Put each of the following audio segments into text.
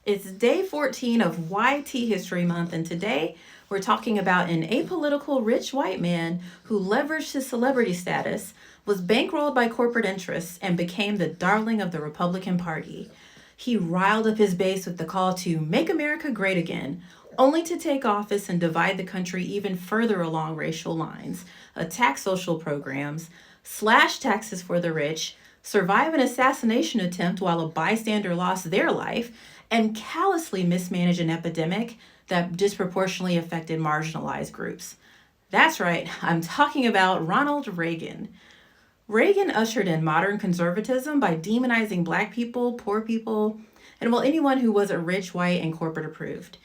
It's day 14 of YT History Month, and today we're talking about an apolitical rich white man who leveraged his celebrity status, was bankrolled by corporate interests, and became the darling of the Republican Party. He riled up his base with the call to make America great again, only to take office and divide the country even further along racial lines, attack social programs, slash taxes for the rich, survive an assassination attempt while a bystander lost their life, and callously mismanage an epidemic that disproportionately affected marginalized groups. That's right, I'm talking about Ronald Reagan. Reagan ushered in modern conservatism by demonizing black people, poor people, and well, anyone who wasn't rich, white, and corporate approved.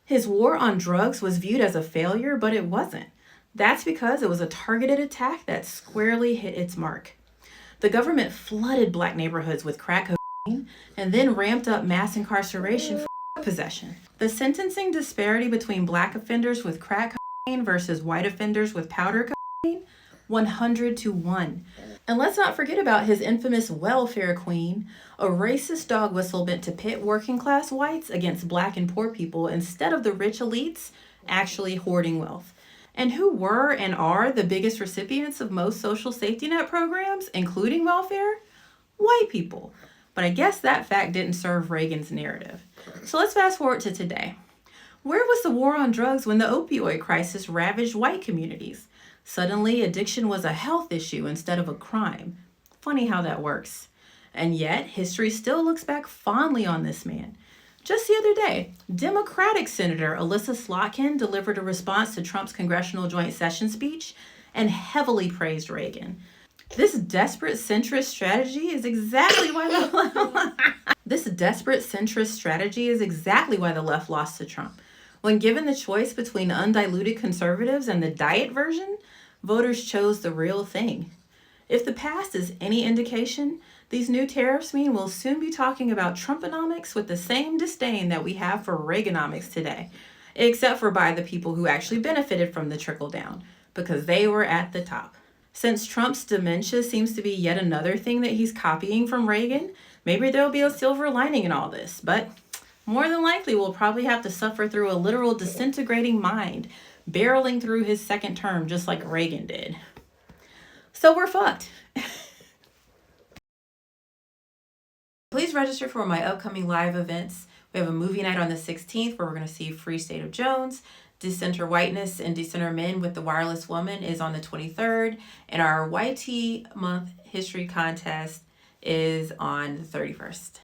His war on drugs was viewed as a failure, but it wasn't. That's because it was a targeted attack that squarely hit its mark. The government flooded black neighborhoods with crack cocaine and then ramped up mass incarceration for possession. The sentencing disparity between black offenders with crack cocaine versus white offenders with powder cocaine, 100 to 1. And let's not forget about his infamous welfare queen, a racist dog whistle meant to pit working class whites against black and poor people instead of the rich elites actually hoarding wealth. And who were and are the biggest recipients of most social safety net programs, including welfare? White people. But I guess that fact didn't serve Reagan's narrative. So let's fast forward to today. Where was the war on drugs when the opioid crisis ravaged white communities? Suddenly, addiction was a health issue instead of a crime. Funny how that works. And yet, history still looks back fondly on this man. Just the other day, Democratic Senator Alyssa Slotkin delivered a response to Trump's Congressional Joint Session speech and heavily praised Reagan. This desperate centrist strategy is exactly why the left lost to Trump. When given the choice between undiluted conservatives and the diet version, voters chose the real thing. If the past is any indication, these new tariffs mean we'll soon be talking about Trumponomics with the same disdain that we have for Reaganomics today, except for by the people who actually benefited from the trickle down, because they were at the top. Since Trump's dementia seems to be yet another thing that he's copying from Reagan, maybe there'll be a silver lining in all this, but more than likely we'll probably have to suffer through a literal disintegrating mind, barreling through his second term just like Reagan did. So we're fucked. Please register for my upcoming live events. We have a movie night on the 16th where we're going to see Free State of Jones. Dissenter Whiteness and Dissenter Men with the Wireless Woman is on the 23rd. And our YT Month History Contest is on the 31st.